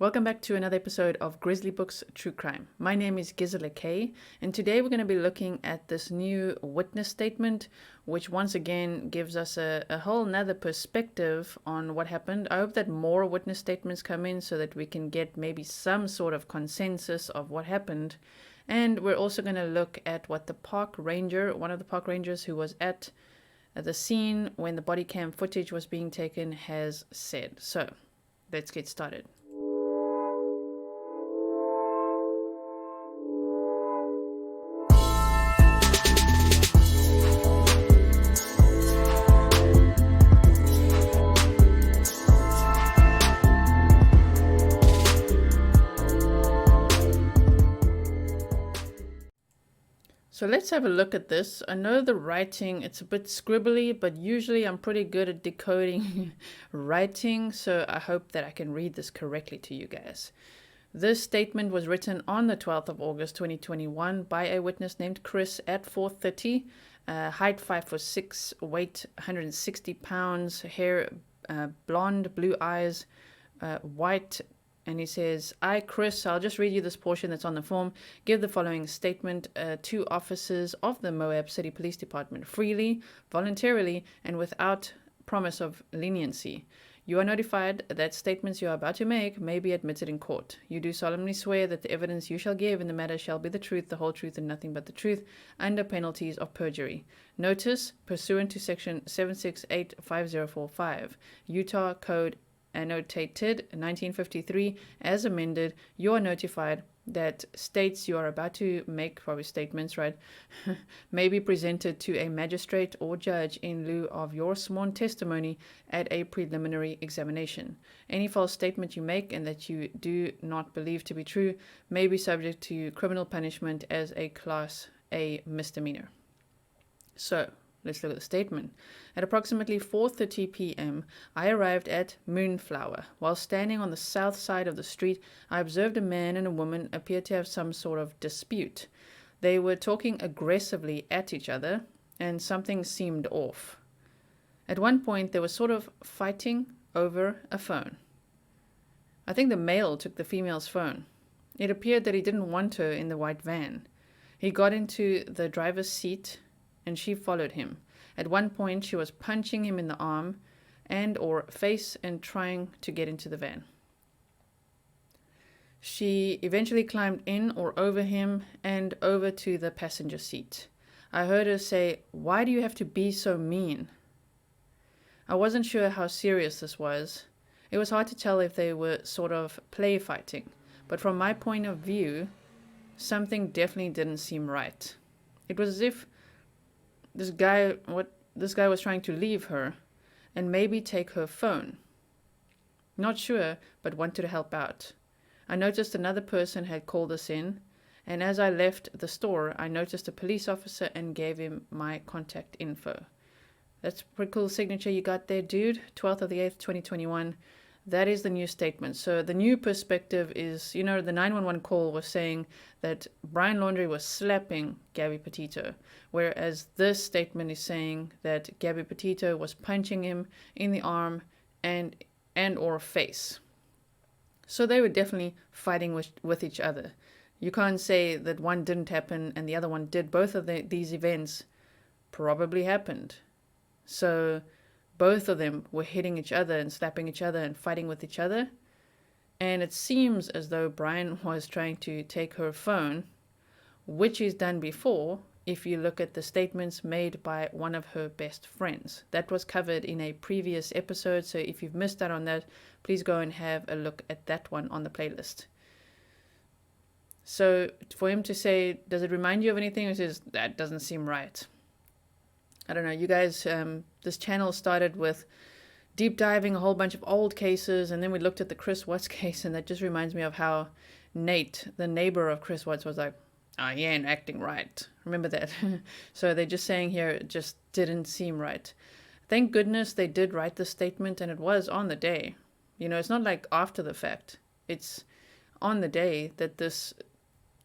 Welcome back to another episode of Grizzly Books True Crime. My name is Gisela K, and today we're going to be looking at this new witness statement, which once again gives us a whole nother perspective on what happened. I hope that more witness statements come in so that we can get maybe some sort of consensus of what happened. And we're also going to look at what the park ranger, one of the park rangers who was at the scene when the body cam footage was being taken, has said. So let's get started. So let's have a look at this. I know the writing, it's a bit scribbly, but usually I'm pretty good at decoding writing, so I hope that I can read this correctly to you guys. This statement was written on the 12th of August 2021 by a witness named Chris at 4:30, height 5'6", weight 160 pounds, hair blonde, blue eyes, white. And he says, I, Chris, I'll just read you this portion that's on the form, give the following statement to officers of the Moab City Police Department freely, voluntarily, and without promise of leniency. You are notified that statements you are about to make may be admitted in court. You do solemnly swear that the evidence you shall give in the matter shall be the truth, the whole truth, and nothing but the truth, under penalties of perjury. Notice, pursuant to Section 7685045, Utah Code Annotated 1953, as amended, you are notified that states you are about to make, probably statements, right, may be presented to a magistrate or judge in lieu of your sworn testimony at a preliminary examination. Any false statement you make and that you do not believe to be true may be subject to criminal punishment as a Class A misdemeanor. So, let's look at the statement. At approximately 4:30 p.m., I arrived at Moonflower. While standing on the south side of the street, I observed a man and a woman appear to have some sort of dispute. They were talking aggressively at each other, and something seemed off. At one point, they were sort of fighting over a phone. I think the male took the female's phone. It appeared that he didn't want her in the white van. He got into the driver's seat and she followed him. At one point, she was punching him in the arm and or face and trying to get into the van. She eventually climbed in or over him and over to the passenger seat. I heard her say, "Why do you have to be so mean?" I wasn't sure how serious this was. It was hard to tell if they were sort of play fighting, but from my point of view, something definitely didn't seem right. It was as if this guy was trying to leave her and maybe take her phone. Not sure, but wanted to help out. I noticed another person had called us in, and as I left the store, I noticed a police officer and gave him my contact info. That's a pretty cool signature you got there, dude. 12th of the 8th, 2021. That is the new statement. So the new perspective is, the 911 call was saying that Brian Laundrie was slapping Gabby Petito, whereas this statement is saying that Gabby Petito was punching him in the arm and or face. So they were definitely fighting with each other. You can't say that one didn't happen and the other one did. Both of these events probably happened. So both of them were hitting each other and slapping each other and fighting with each other. And it seems as though Brian was trying to take her phone, which he's done before if you look at the statements made by one of her best friends. That was covered in a previous episode, so if you've missed out on that, please go and have a look at that one on the playlist. So for him to say, does it remind you of anything? He says, that doesn't seem right. I don't know, you guys, this channel started with deep diving a whole bunch of old cases, and then we looked at the Chris Watts case, and that just reminds me of how Nate, the neighbor of Chris Watts, was like, he ain't acting right. Remember that? So they're just saying here it just didn't seem right. Thank goodness they did write the statement, and it was on the day. It's not like after the fact. It's on the day that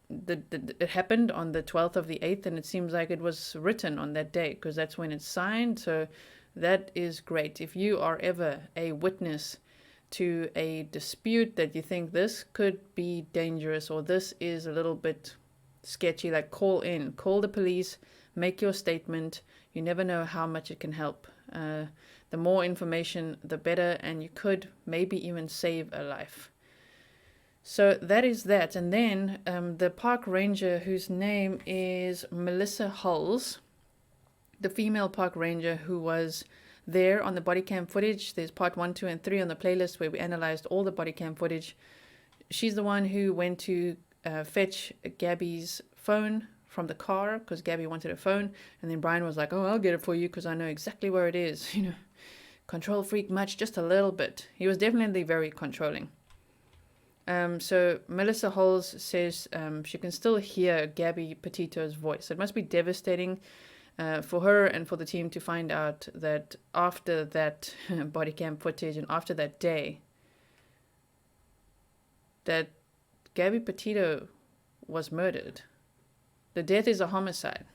it happened on the 12th of the 8th, and it seems like it was written on that day because that's when it's signed. So that is great. If you are ever a witness to a dispute that you think this could be dangerous or this is a little bit sketchy, like call the police, make your statement. You never know how much it can help. The more information, the better, and you could maybe even save a life. So that is that. And then the park ranger, whose name is Melissa Hulls, the female park ranger who was there on the Bodycam footage. There's part 1, 2, and 3 on the playlist where we analyzed all the Bodycam footage. She's the one who went to fetch Gabby's phone from the car because Gabby wanted a phone, and then Brian was like, "Oh, I'll get it for you because I know exactly where it is." Control freak much, just a little bit. He was definitely very controlling. So Melissa Hulls says she can still hear Gabby Petito's voice. It must be devastating for her and for the team to find out that after that body cam footage and after that day, that Gabby Petito was murdered. The death is a homicide.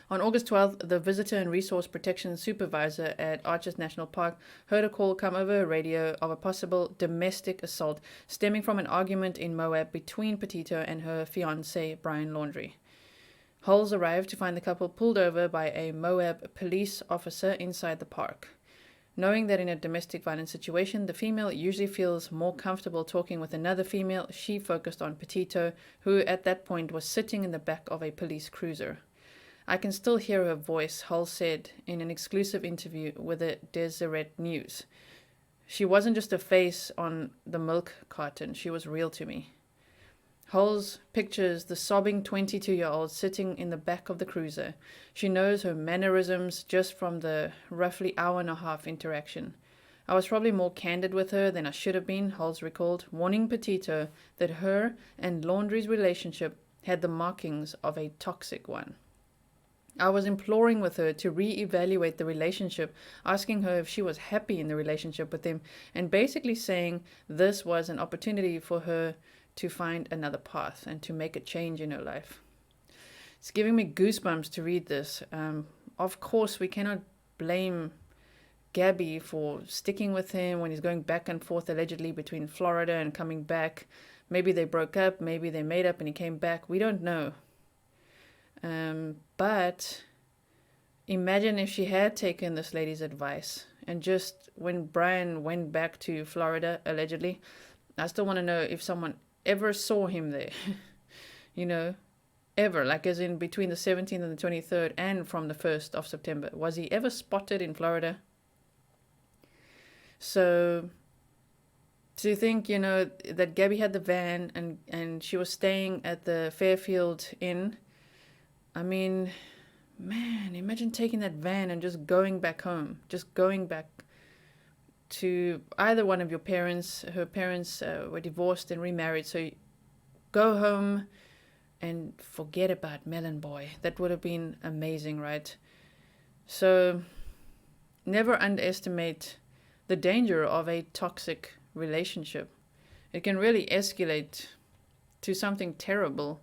On August 12th, the Visitor and Resource Protection Supervisor at Arches National Park heard a call come over a radio of a possible domestic assault stemming from an argument in Moab between Petito and her fiancé, Brian Laundrie. Hulls arrived to find the couple pulled over by a Moab police officer inside the park. Knowing that in a domestic violence situation, the female usually feels more comfortable talking with another female, she focused on Petito, who at that point was sitting in the back of a police cruiser. "I can still hear her voice," Hull said in an exclusive interview with the Deseret News. "She wasn't just a face on the milk carton, she was real to me." Hulls pictures the sobbing 22-year-old sitting in the back of the cruiser. She knows her mannerisms just from the roughly hour-and-a-half interaction. "I was probably more candid with her than I should have been," Hulls recalled, warning Petito that her and Laundrie's relationship had the markings of a toxic one. "I was imploring with her to re-evaluate the relationship, asking her if she was happy in the relationship with him, and basically saying this was an opportunity for her to find another path and to make a change in her life." It's giving me goosebumps to read this. Of course, we cannot blame Gabby for sticking with him when he's going back and forth allegedly between Florida and coming back. Maybe they broke up, maybe they made up and he came back. We don't know. But imagine if she had taken this lady's advice and just when Brian went back to Florida, allegedly, I still want to know if someone ever saw him there, ever, like as in between the 17th and the 23rd and from the 1st of September. Was he ever spotted in Florida? So to think, that Gabby had the van and she was staying at the Fairfield Inn. I mean, man, imagine taking that van and just going back home, just going back to either one of your parents. Her parents were divorced and remarried, so go home and forget about Melon Boy. That would have been amazing, right? So never underestimate the danger of a toxic relationship. It can really escalate to something terrible.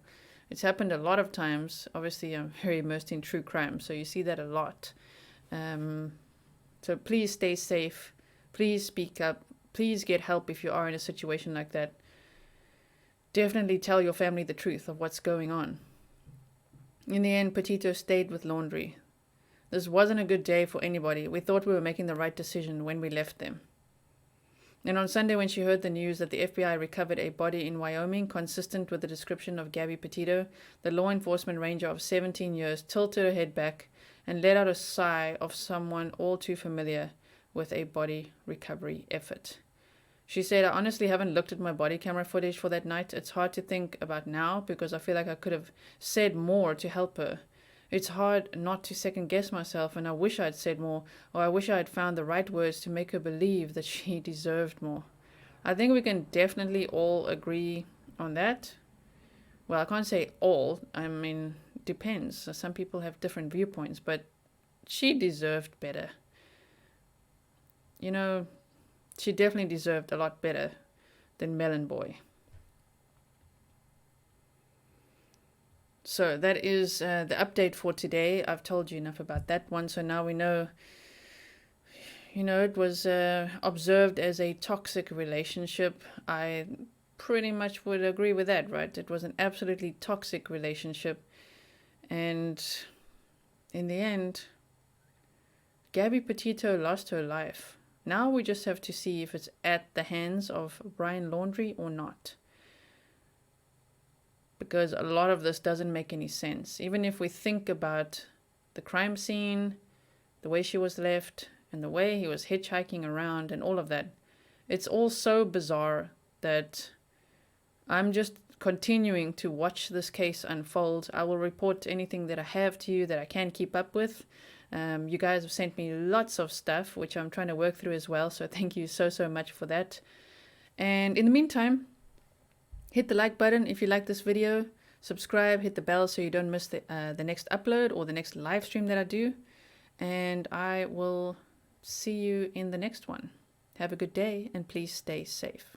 It's happened a lot of times. Obviously, I'm very immersed in true crime, so you see that a lot. So please stay safe. Please speak up. Please get help if you are in a situation like that. Definitely tell your family the truth of what's going on. In the end, Petito stayed with Laundrie. This wasn't a good day for anybody. We thought we were making the right decision when we left them. And on Sunday, when she heard the news that the FBI recovered a body in Wyoming consistent with the description of Gabby Petito, the law enforcement ranger of 17 years tilted her head back and let out a sigh of someone all too familiar with a body recovery effort. She said, "I honestly haven't looked at my body camera footage for that night. It's hard to think about now because I feel like I could have said more to help her. It's hard not to second guess myself, and I wish I'd said more, or I wish I had found the right words to make her believe that she deserved more." I think we can definitely all agree on that. Well, I can't say all. I mean, depends. Some people have different viewpoints, but she deserved better. She definitely deserved a lot better than Melon Boy. So that is the update for today. I've told you enough about that one. So now we know, you know, it was observed as a toxic relationship. I pretty much would agree with that, right? It was an absolutely toxic relationship. And in the end, Gabby Petito lost her life. Now we just have to see if it's at the hands of Brian Laundrie or not. Because a lot of this doesn't make any sense. Even if we think about the crime scene, the way she was left, and the way he was hitchhiking around and all of that, it's all so bizarre that I'm just continuing to watch this case unfold. I will report anything that I have to you that I can keep up with. You guys have sent me lots of stuff, which I'm trying to work through as well. So thank you so much for that. And in the meantime, hit the like button if you like this video. Subscribe, hit the bell so you don't miss the next upload or the next live stream that I do. And I will see you in the next one. Have a good day and please stay safe.